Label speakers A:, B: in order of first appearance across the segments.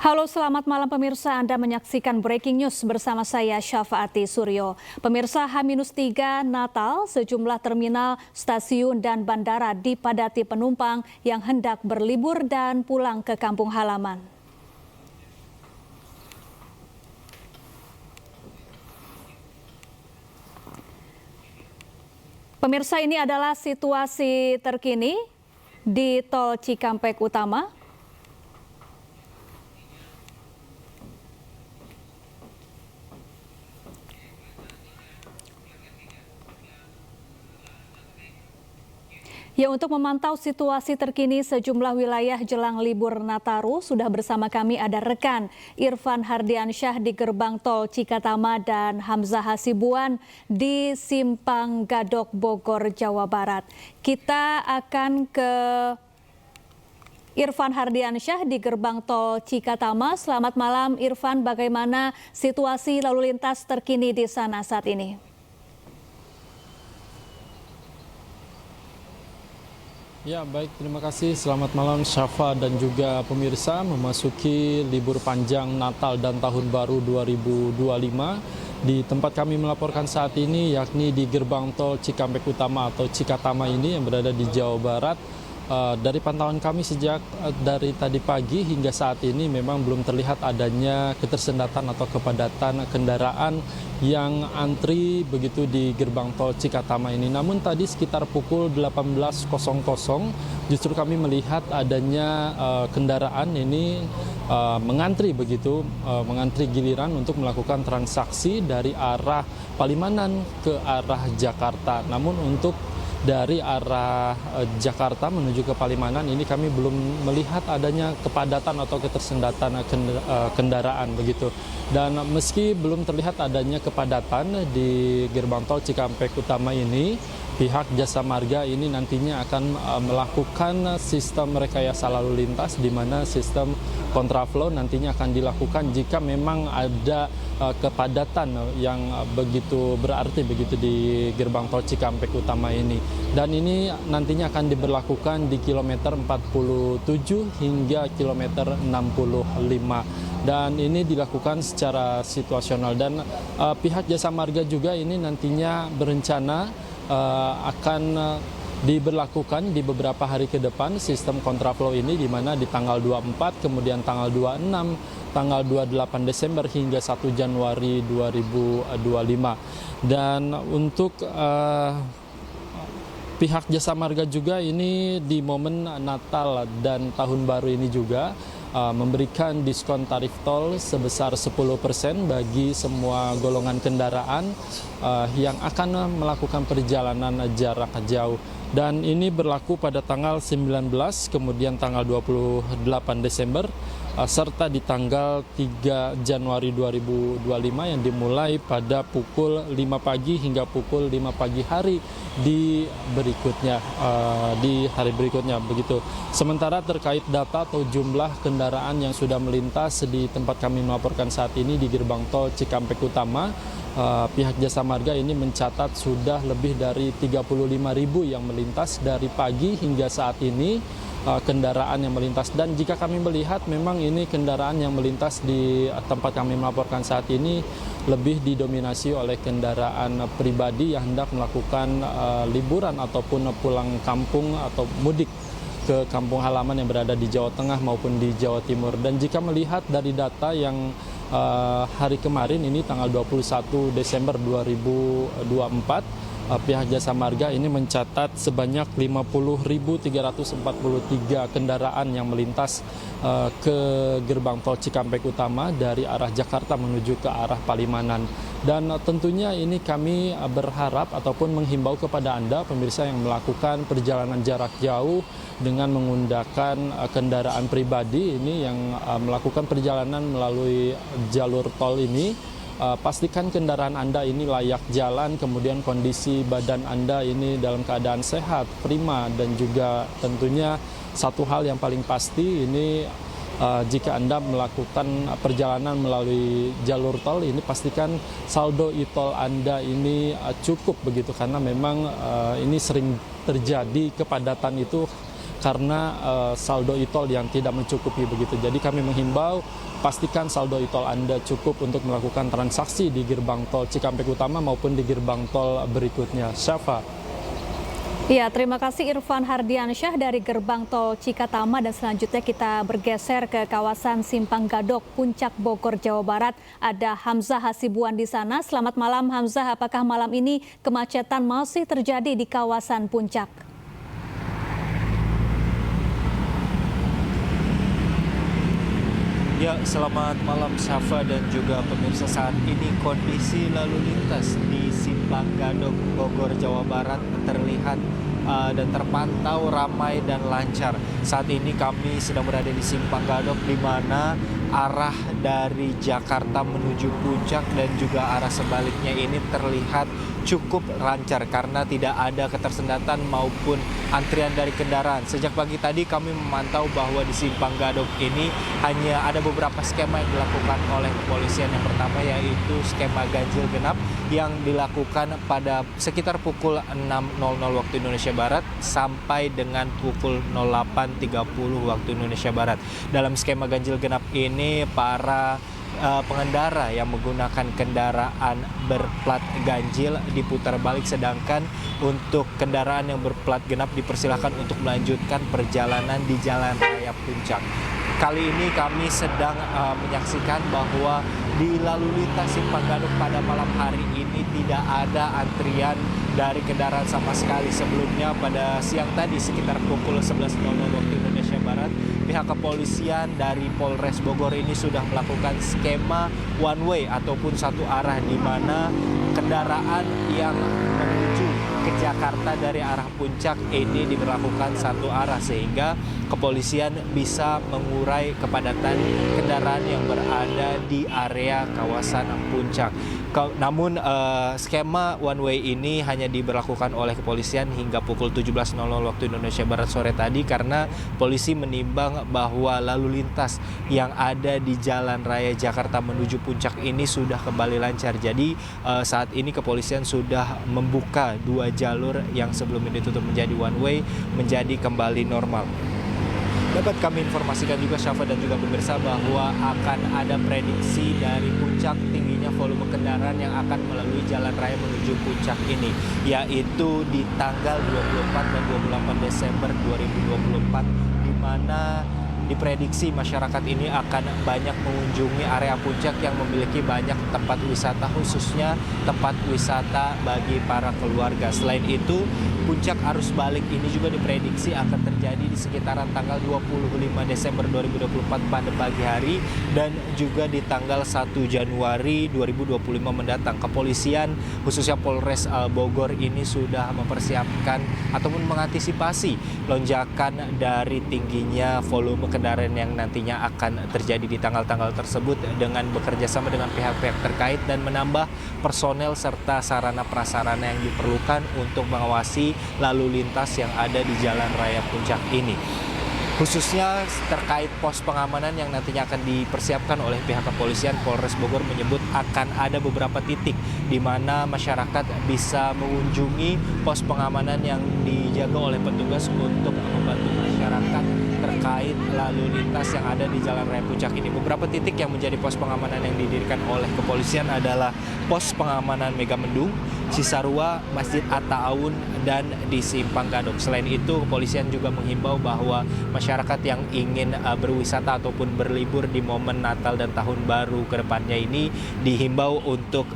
A: Halo, selamat malam pemirsa. Anda menyaksikan Breaking News bersama saya Syafaati Suryo. Pemirsa, H-3 Natal, sejumlah terminal, stasiun, dan bandara dipadati penumpang yang hendak berlibur dan pulang ke kampung halaman. Pemirsa, ini adalah situasi terkini di Tol Cikampek Utama. Ya, untuk memantau situasi terkini sejumlah wilayah jelang libur Nataru, sudah bersama kami ada rekan Irfan Hardiansyah di gerbang tol Cikatama dan Hamzah Hasibuan di Simpang Gadok, Bogor, Jawa Barat. Kita akan ke Irfan Hardiansyah di gerbang tol Cikatama. Selamat malam Irfan, bagaimana situasi lalu lintas terkini di sana saat ini?
B: Ya, baik, terima kasih. Selamat malam Syafa dan juga pemirsa. Memasuki libur panjang Natal dan Tahun Baru 2025 di tempat kami melaporkan saat ini, yakni di gerbang tol Cikampek Utama atau Cikatama ini yang berada di Jawa Barat. Dari pantauan kami sejak dari tadi pagi hingga saat ini memang belum terlihat adanya ketersendatan atau kepadatan kendaraan yang antri begitu di gerbang tol Cikatama ini. Namun tadi sekitar pukul 18.00 justru kami melihat adanya kendaraan ini mengantri begitu, mengantri giliran untuk melakukan transaksi dari arah Palimanan ke arah Jakarta. Namun untuk dari arah Jakarta menuju ke Palimanan ini kami belum melihat adanya kepadatan atau ketersendatan kendaraan begitu. Dan meski belum terlihat adanya kepadatan di gerbang tol Cikampek Utama ini, pihak Jasa Marga ini nantinya akan melakukan sistem rekayasa lalu lintas di mana sistem kontraflow nantinya akan dilakukan jika memang ada kepadatan yang begitu berarti begitu di gerbang tol Cikampek Utama ini. Dan ini nantinya akan diberlakukan di kilometer 47 hingga kilometer 65. Dan ini dilakukan secara situasional dan pihak Jasa Marga juga ini nantinya berencana akan diberlakukan di beberapa hari ke depan sistem kontraflow ini, di mana di tanggal 24, kemudian tanggal 26, tanggal 28 Desember hingga 1 Januari 2025. Dan untuk pihak Jasa Marga juga ini di momen Natal dan Tahun Baru ini juga memberikan diskon tarif tol sebesar 10% bagi semua golongan kendaraan yang akan melakukan perjalanan jarak jauh. Dan ini berlaku pada tanggal 19, kemudian tanggal 28 Desember, serta di tanggal 3 Januari 2025 yang dimulai pada pukul 5 pagi hingga pukul 5 pagi hari di hari berikutnya begitu. Sementara terkait data atau jumlah kendaraan yang sudah melintas di tempat kami melaporkan saat ini di gerbang tol Cikampek Utama, pihak Jasa Marga ini mencatat sudah lebih dari 35.000 yang melintas dari pagi hingga saat ini. Kendaraan yang melintas, dan jika kami melihat memang ini kendaraan yang melintas di tempat kami melaporkan saat ini lebih didominasi oleh kendaraan pribadi yang hendak melakukan liburan ataupun pulang kampung atau mudik ke kampung halaman yang berada di Jawa Tengah maupun di Jawa Timur. Dan jika melihat dari data yang hari kemarin ini tanggal 21 Desember 2024, pihak Jasa Marga ini mencatat sebanyak 50.343 kendaraan yang melintas ke gerbang tol Cikampek Utama dari arah Jakarta menuju ke arah Palimanan. Dan tentunya ini kami berharap ataupun menghimbau kepada Anda pemirsa yang melakukan perjalanan jarak jauh dengan menggunakan kendaraan pribadi ini yang melakukan perjalanan melalui jalur tol ini. Pastikan kendaraan Anda ini layak jalan, kemudian kondisi badan Anda ini dalam keadaan sehat, prima, dan juga tentunya satu hal yang paling pasti ini jika Anda melakukan perjalanan melalui jalur tol ini, pastikan saldo e-tol Anda ini cukup begitu, karena memang ini sering terjadi kepadatan itu karena saldo e-tol yang tidak mencukupi begitu. Jadi kami menghimbau pastikan saldo e-tol Anda cukup untuk melakukan transaksi di gerbang tol Cikampek Utama maupun di gerbang tol berikutnya. Syafa.
A: Ya, terima kasih Irfan Hardiansyah dari gerbang tol Cikatama, dan selanjutnya kita bergeser ke kawasan Simpang Gadok, Puncak Bogor, Jawa Barat. Ada Hamzah Hasibuan di sana. Selamat malam Hamzah, apakah malam ini kemacetan masih terjadi di kawasan Puncak?
C: Ya, selamat malam Syafa dan juga pemirsa. Saat ini kondisi lalu lintas di Simpang Gadok, Bogor, Jawa Barat terlihat dan terpantau ramai dan lancar. Saat ini kami sedang berada di Simpang Gadok, di mana arah dari Jakarta menuju Puncak dan juga arah sebaliknya ini terlihat cukup lancar karena tidak ada ketersendatan maupun antrian dari kendaraan. Sejak pagi tadi kami memantau bahwa di Simpang Gadok ini hanya ada beberapa skema yang dilakukan oleh kepolisian. Yang pertama yaitu skema ganjil genap yang dilakukan pada sekitar pukul 6.00 waktu Indonesia Barat sampai dengan pukul 08.30 waktu Indonesia Barat. Dalam skema ganjil genap ini para pengendara yang menggunakan kendaraan berplat ganjil diputar balik, sedangkan untuk kendaraan yang berplat genap dipersilahkan untuk melanjutkan perjalanan di Jalan Raya Puncak. Kali ini kami sedang menyaksikan bahwa di lalu lintas Simpang Gadok pada malam hari ini tidak ada antrian dari kendaraan sama sekali. Sebelumnya pada siang tadi sekitar pukul 11.00 waktu Indonesia Barat, pihak kepolisian dari Polres Bogor ini sudah melakukan skema one way ataupun satu arah, di mana kendaraan yang menuju ke Jakarta dari arah Puncak ini diberlakukan satu arah, sehingga kepolisian bisa mengurai kepadatan kendaraan yang berada di area kawasan Puncak. Namun skema one way ini hanya diberlakukan oleh kepolisian hingga pukul 17.00 waktu Indonesia Barat sore tadi, karena polisi menimbang bahwa lalu lintas yang ada di Jalan Raya Jakarta menuju Puncak ini sudah kembali lancar. Jadi saat ini kepolisian sudah membuka dua jalur yang sebelumnya ditutup menjadi one way menjadi kembali normal. Dapat kami informasikan juga Syafa dan juga pemirsa bahwa akan ada prediksi dari Puncak tingginya volume kendaraan yang akan melalui jalan raya menuju Puncak ini, yaitu di tanggal 24 dan 28 Desember 2024, di mana diprediksi masyarakat ini akan banyak mengunjungi area Puncak yang memiliki banyak tempat wisata, khususnya tempat wisata bagi para keluarga. Selain itu, puncak arus balik ini juga diprediksi akan terjadi di sekitaran tanggal 25 Desember 2024 pada pagi hari dan juga di tanggal 1 Januari 2025 mendatang. Kepolisian khususnya Polres Bogor ini sudah mempersiapkan ataupun mengantisipasi lonjakan dari tingginya volume kendaraan yang nantinya akan terjadi di tanggal-tanggal tersebut dengan bekerja sama dengan pihak-pihak terkait dan menambah personel serta sarana prasarana yang diperlukan untuk mengawasi lalu lintas yang ada di Jalan Raya Puncak ini. Khususnya terkait pos pengamanan yang nantinya akan dipersiapkan oleh pihak kepolisian, Polres Bogor menyebut akan ada beberapa titik di mana masyarakat bisa mengunjungi pos pengamanan yang dijaga oleh petugas untuk membantu masyarakat terkait lalu lintas yang ada di Jalan Raya Puncak ini. Beberapa titik yang menjadi pos pengamanan yang didirikan oleh kepolisian adalah pos pengamanan Megamendung, Cisarua, Masjid Atta-Awun, dan di Simpang Gadok. Selain itu, kepolisian juga menghimbau bahwa masyarakat yang ingin berwisata ataupun berlibur di momen Natal dan Tahun Baru ke depannya ini dihimbau untuk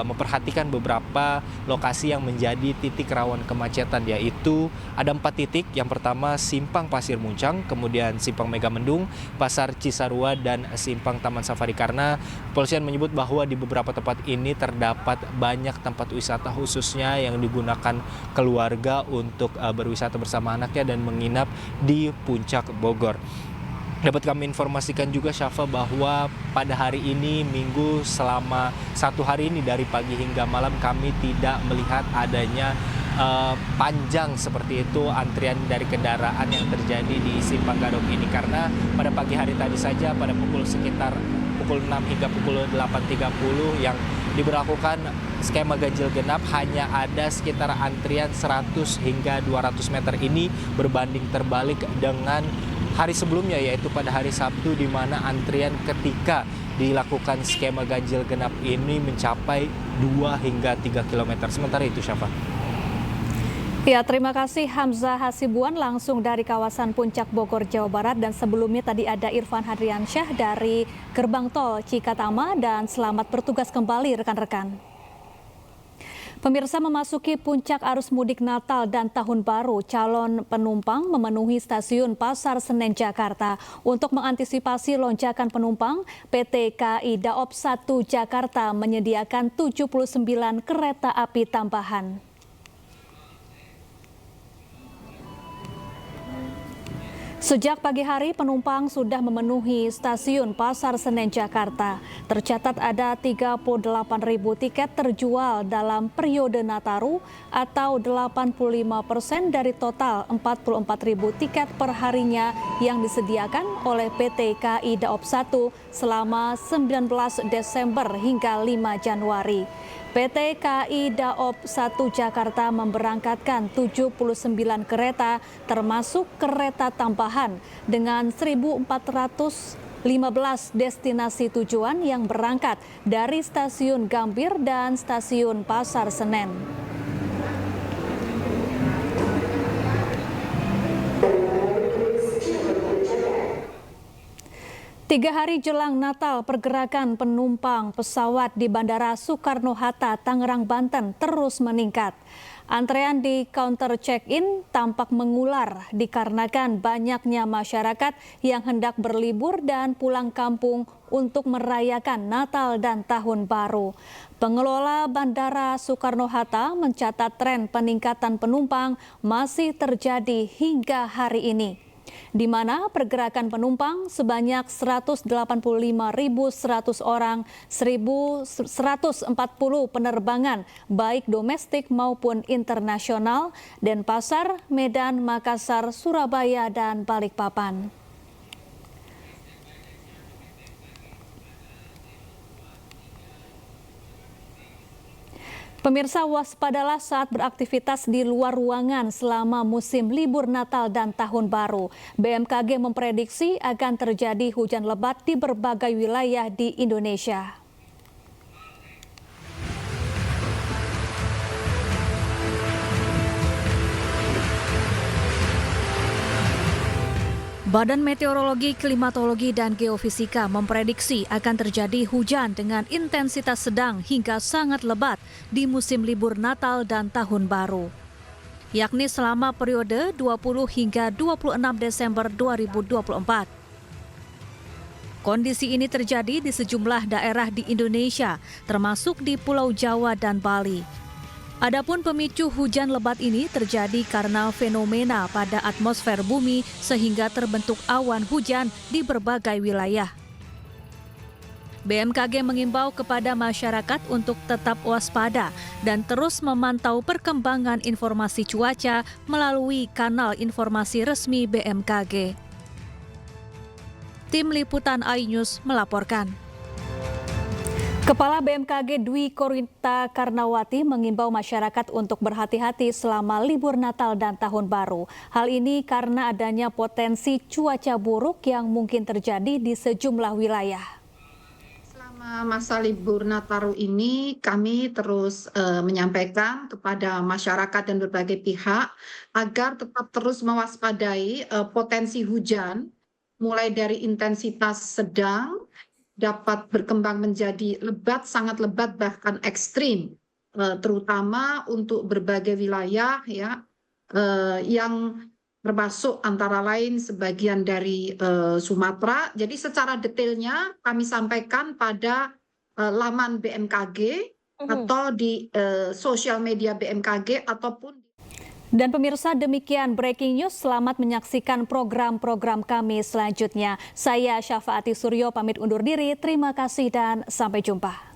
C: memperhatikan beberapa lokasi yang menjadi titik rawan kemacetan, yaitu ada 4 titik. Yang pertama Simpang Pasir Muncang, kemudian Simpang Megamendung, Pasar Cisarua, dan Simpang Taman Safari, karena kepolisian menyebut bahwa di beberapa tempat ini terdapat banyak tempat wisata khususnya yang digunakan keluarga untuk berwisata bersama anaknya dan menginap di Puncak Bogor. Dapat kami informasikan juga Syafa bahwa pada hari ini Minggu, selama 1 hari ini dari pagi hingga malam kami tidak melihat adanya panjang seperti itu antrian dari kendaraan yang terjadi di Simpang Gadok ini, karena pada pagi hari tadi saja pada sekitar pukul 6 hingga pukul 8.30 yang diberlakukan skema ganjil genap hanya ada sekitar antrian 100 hingga 200 meter ini berbanding terbalik dengan hari sebelumnya, yaitu pada hari Sabtu, di mana antrian ketika dilakukan skema ganjil genap ini mencapai 2 hingga 3 km. Sementara itu, Syafa.
A: Ya, terima kasih Hamzah Hasibuan langsung dari kawasan Puncak Bogor, Jawa Barat. Dan sebelumnya tadi ada Irfan Hardriansyah dari Gerbang Tol Cikatama, dan selamat bertugas kembali rekan-rekan. Pemirsa, memasuki puncak arus mudik Natal dan Tahun Baru, calon penumpang memenuhi stasiun Pasar Senen Jakarta. Untuk mengantisipasi lonjakan penumpang, PT KAI Daop 1 Jakarta menyediakan 79 kereta api tambahan. Sejak pagi hari, penumpang sudah memenuhi stasiun Pasar Senen Jakarta. Tercatat ada 38.000 tiket terjual dalam periode Nataru atau 85% dari total 44.000 tiket per harinya yang disediakan oleh PT KAI Daop 1 selama 19 Desember hingga 5 Januari. PT KAI Daop 1 Jakarta memberangkatkan 79 kereta termasuk kereta tambahan dengan 1.415 destinasi tujuan yang berangkat dari Stasiun Gambir dan Stasiun Pasar Senen. Tiga hari jelang Natal, pergerakan penumpang pesawat di Bandara Soekarno-Hatta, Tangerang, Banten terus meningkat. Antrean di counter check-in tampak mengular dikarenakan banyaknya masyarakat yang hendak berlibur dan pulang kampung untuk merayakan Natal dan Tahun Baru. Pengelola Bandara Soekarno-Hatta mencatat tren peningkatan penumpang masih terjadi hingga hari ini, di mana pergerakan penumpang sebanyak 185.100 orang, 1.140 penerbangan baik domestik maupun internasional, Denpasar, Medan, Makassar, Surabaya, dan Balikpapan. Pemirsa, waspadalah saat beraktivitas di luar ruangan selama musim libur Natal dan Tahun Baru. BMKG memprediksi akan terjadi hujan lebat di berbagai wilayah di Indonesia. Badan Meteorologi, Klimatologi, dan Geofisika memprediksi akan terjadi hujan dengan intensitas sedang hingga sangat lebat di musim libur Natal dan Tahun Baru, yakni selama periode 20 hingga 26 Desember 2024. Kondisi ini terjadi di sejumlah daerah di Indonesia, termasuk di Pulau Jawa dan Bali. Adapun pemicu hujan lebat ini terjadi karena fenomena pada atmosfer bumi sehingga terbentuk awan hujan di berbagai wilayah. BMKG mengimbau kepada masyarakat untuk tetap waspada dan terus memantau perkembangan informasi cuaca melalui kanal informasi resmi BMKG. Tim Liputan iNews melaporkan. Kepala BMKG Dwi Korita Karnawati mengimbau masyarakat untuk berhati-hati selama libur Natal dan Tahun Baru. Hal ini karena adanya potensi cuaca buruk yang mungkin terjadi di sejumlah wilayah.
D: Selama masa libur Nataru ini kami terus menyampaikan kepada masyarakat dan berbagai pihak agar tetap terus mewaspadai potensi hujan mulai dari intensitas sedang dapat berkembang menjadi lebat, sangat lebat, bahkan ekstrim, terutama untuk berbagai wilayah ya, yang termasuk antara lain sebagian dari Sumatera. Jadi secara detailnya kami sampaikan pada laman BMKG atau di sosial media BMKG ataupun.
A: Dan pemirsa, demikian breaking news. Selamat menyaksikan program-program kami selanjutnya. Saya Syafaati Suryo pamit undur diri. Terima kasih dan sampai jumpa.